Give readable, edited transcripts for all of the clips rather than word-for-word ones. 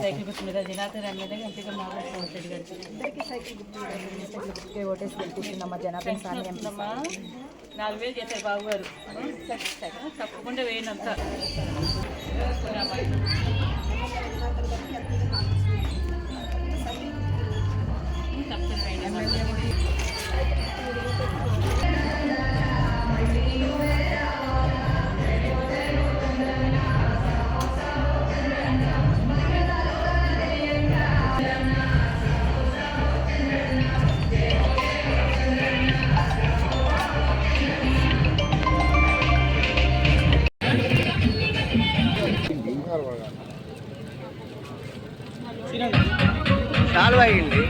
Cycle గుర్తు మీద Janardhan MLA ఎంపీగా మాట్లాడుకోవచ్చు అందరికీ సైకిల్ గుర్తు ఓటేసి గెలిపిస్తున్నామా జనార్దన్ సాని ఎంపీమా 4000 చేశారు బాబు గారు తప్పకుండా వేయనంత చాలు అయ్యింది.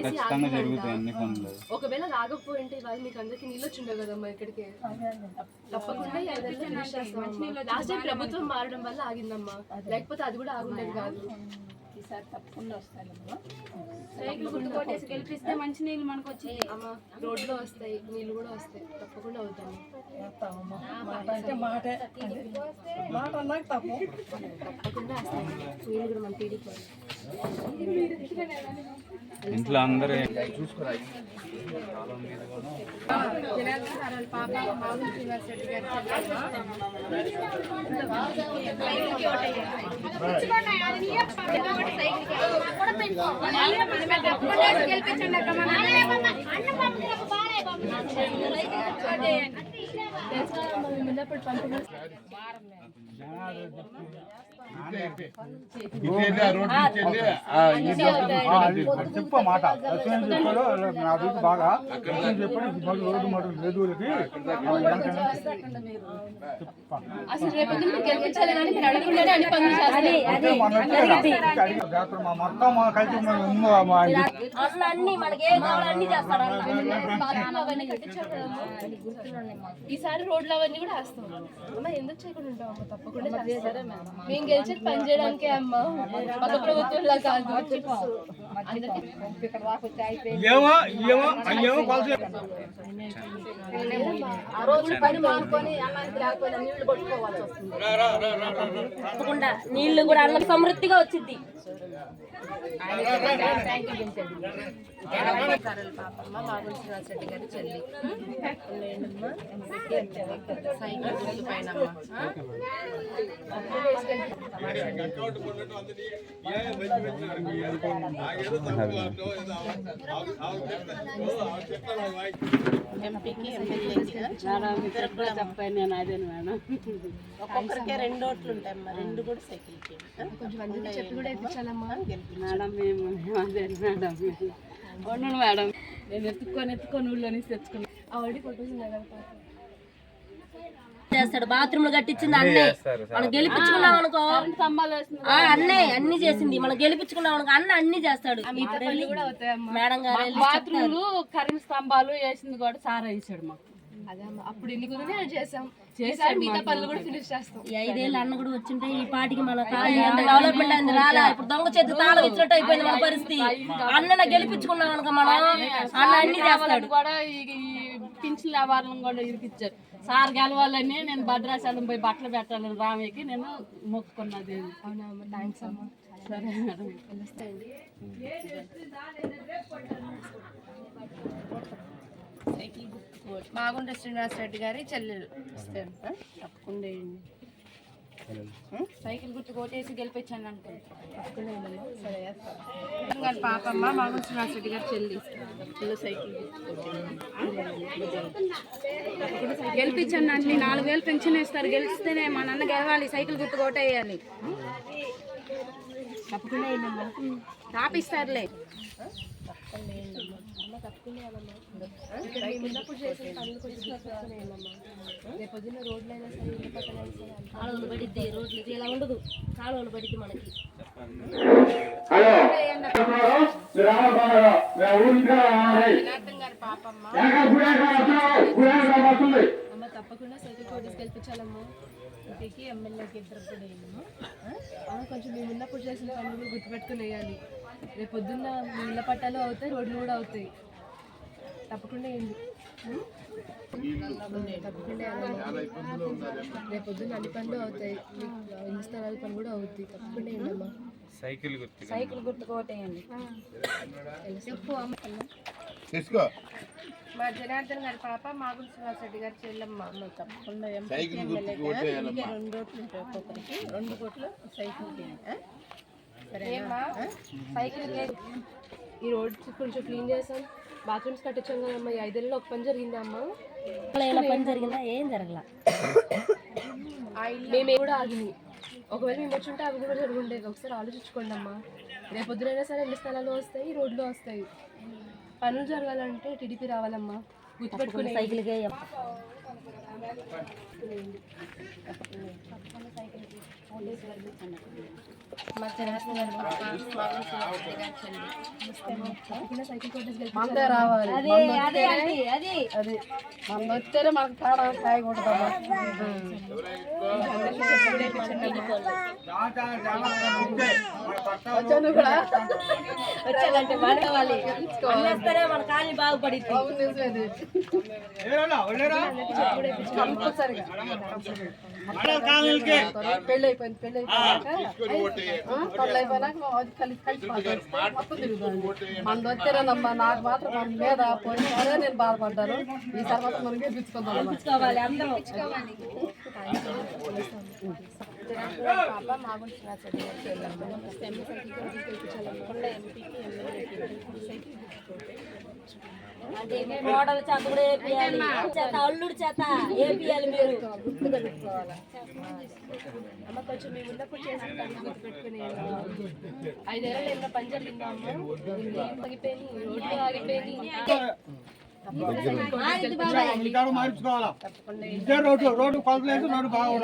ఖచ్చితంగా జరుగుతాయి అన్ని పనులు. ఒకవేళ రాకపోయింటే వాళ్ళు మీకు అందరికి నీళ్ళు వచ్చిండే కదమ్మా ఇక్కడికి. తప్పకుండా లాస్ట్ టైం ప్రభుత్వం మారడం వల్ల ఆగిందమ్మా, లేకపోతే అది కూడా ఆగుండేది కాదు. ఈసారి తప్పకుండా వస్తానమ్మా. సైకిల్ గుర్తు కొట్టేసి గెలిపిస్తే మంచి నీళ్ళు మనకు వచ్చి అమ్మ రోడ్లో వస్తాయి, నీళ్ళు కూడా వస్తాయి, తప్పకుండా అవుతాము. తప్పకుండా వస్తాయి నీళ్ళు కూడా మన టీడీపీ ఇంట్లో అందరూ పాప మామూలు యూనివర్సిటీ గారు చెప్ప మాట చెప్పాడు నా వీటి బాగా చెప్పాడు రోడ్డు మాట లేదులకి అసలు రేపు గెలిపించాలి కానీ మీరు అడగకుండానే అన్ని పనులు చేస్తారు. మా మొత్తం కలిసి అసలు అన్ని మనకి ఏ కావాలో అన్ని చేస్తాడు. ఈసారి రోడ్లు అవన్నీ కూడా వేస్తాం. అమ్మ ఎందుకు చేయకుండా ఉంటాం అమ్మ, తప్పకుండా చేస్తారు. మేము గెలిచేది పని చేయడానికే అమ్మ, మత ప్రభుత్వంలా కాదు. ఆ రోజు పని మానుకొని అన్నానికి లేకపోయినా నీళ్లు కొట్టుకోవాల్సి వస్తుంది. తప్పకుండా నీళ్లు కూడా అన్నం సమృద్ధిగా వచ్చింది. పాపమ్మ మామూలు శ్రీనివాసరెడ్డి గారి చెల్లి సైకిల్ గుర్తు పైన ఎంపీకి ఎమ్మెల్యేకి చెప్పాను నేను. అదే మేడం ఒక్కొక్కరికే 2 ఓట్లు ఉంటాయమ్మా, 2 కూడా సైకిల్కి. కొంచెం మందికి చెప్పి కూడా ఇప్పించాలమ్మా. మేడం మేము అదే మేడం వండను మేడం. నేను ఎత్తుకొని ఊళ్ళో నుంచి తెచ్చుకున్నాను. ఆల్రెడీ ఫొటోస్ ఉన్నాయి కదా పాప. చేస్తాడు బాత్రూమ్లు కట్టించింది అన్నే. మనం గెలిపించుకున్నాం అనుకో అన్నే అన్ని చేసింది. మనం గెలిపించుకున్నాం అనుకో అన్న అన్ని చేస్తాడు. మేడం గారు బాత్రూమ్లు కరెంట్ స్తంభాలు వేసింది కూడా సారా వేసాడు మాకు. అదే అమ్మ, అప్పుడు ఎన్ని కుదిరితే చేసాం. చేసారు మిగతా పనులు కూడా ఫినిష్ చేస్తాం. ఈ 5 ఏళ్ళు అన్న కూడా వచ్చింటే ఈ పాటికి మన కాలేజీ ఎంత డెవలప్మెంట్ అయింది. రాలా ఇప్పుడు దొంగ చేతి తాళం ఇచ్చినట్టు అయిపోయింది మన పరిస్థితి. అన్న గెలిపించుకున్నాం అనుకో మనం అన్న అన్ని చేస్తాడు. కూడా ఈ పింఛన్ వ్యాపారం కూడా ఇరికిచ్చారు. సార్ గెలవాలని నేను భద్రాచలం పోయి బట్టలు పెట్టాలని రామయ్యకి నేను మొక్కుకున్నది. అవునా అమ్మ, థ్యాంక్స్ అమ్మ. సరే మేడం. తెలుస్తాయండి. సైకిల్ మాగుంట శ్రీనివాసరెడ్డి గారి చెల్లెలు ఇస్తాను. తప్పకుండా సైకిల్ గుర్తు కొట్టేసి గెలిపించాను అనుకుంటున్నాను. సరే గారి పాపమ్మ మాగుంట శ్రీనివాసరెడ్డి గారి చెల్లి సైకిల్ గెలిపించండి అంటే 4000 పెన్షన్ ఇస్తారు. గెలిస్తేనే మా నాన్న గెలవాలి, సైకిల్ గుర్తు కొట్టేయాలి. తప్పకుండా ఏంటమ్మా తాపిస్తారులే. ఉన్నప్పుడు చేసిన పనులు కొంచెం గుర్తున్నాయమ్మా. రేపొద్దున రోడ్లైనా సరే ఇల్లు పక్కనైనా సరే కాలువలు పడిద్ది, రోడ్లు ఇది ఇలా ఉండదు. కాలువలు పడిద్ది మనకి. జనార్దన్ గారి పాపమ్మ అమ్మ, తప్పకుండా సైకిల్ కోటేసి గెలిపించాలమ్మా. ఇంటికి ఎమ్మెల్యేకి 2 కూడా వేయమ్మా. కొంచెం మేము ఉన్నప్పుడు చేసిన పనులు కూడా గుర్తుపెట్టుకుని వేయాలి. రేపొద్దున్న మీ ఇళ్ళ పట్టాలు అవుతాయి, రోడ్లు కూడా అవుతాయి. తప్పకుండా వేయండి. తప్పకుండా రేపొద్దున్న అన్ని పనులు అవుతాయి. ఇల్లు స్థలాల పని కూడా అవుతాయి. తప్పకుండా వేయండి సైకిల్ గుర్తు కొట్టేయండి. చెప్పు అమ్మ. మా జనార్దన్ గారి పాప మాగుంట శ్రీనివాసరెడ్డి గారి చెల్లెమ్మ. తప్పకుండా 2 ఓట్లు ఉంటాయి ఒక్కొక్కరికి. 2 కోట్లు సైకిల్కి. సరేమ్మా. సైకిల్ ఈ రోడ్ కొంచెం క్లీన్ చేసాం, బాత్రూమ్స్ కట్టించాం కదమ్మా. ఈ 5 ఏళ్ళలో ఒక పని జరిగిందా అమ్మా? పని జరిగిందా? ఏం జరగల. మేము కూడా ఆగింది. ఒకవేళ మేము వచ్చి ఉంటే అవి కూడా జరుగుండేది. ఒకసారి ఆలోచించుకోండి అమ్మా. రేపొద్దునైనా సరే ఇళ్ళ స్థలాలు వస్తాయి, రోడ్లు వస్తాయి. పనులు జరగాలంటే టీడీపీ రావాలమ్మా. గుర్తుపెట్టుకుని సైకిల్కే మా జనార్దన్ గారి సైకిల్ కొట్టేసి రావాలి. అది మన వస్తేనే మనకు తేడా కాయకూడదమ్మా. వచ్చాడంటే వాడవాలి అన్నేస్తేనే మన కాలనీ బాగుపడిద్ది. పెళ్ళి అయిపోయింది, పెళ్ళి అయిపోయాక పనులు అయిపోయినాక కలిసిపోతారు మొత్తం తిరుగుతుంది. మన వచ్చారనమ్మా, నాకు మాత్రం మన మీద పోయినారే నేను బాధపడ్డాను. ఈసారి మాత్రం మనం గెలిపించుకుందాం. తెచ్చుకోవాలి అందరం. అంటే మోడల్ చేత కూడా వేపియాలి, చేత అల్లుడు చేత వేపియాలి. మీరు అమ్మ కొంచెం మేము ఉన్నప్పుడు చేసిన పనులు గుర్తుపెట్టుకుని 5 ఏళ్ళు ఎన్నో పని జరిగిందమ్మా. ఆగిపోయినాయి, రోడ్లు ఆగిపోయినాయి. మార్చుకోవాలా ఇద్దరు రోడ్డు కొలతలేదు, రోడ్డు బాగా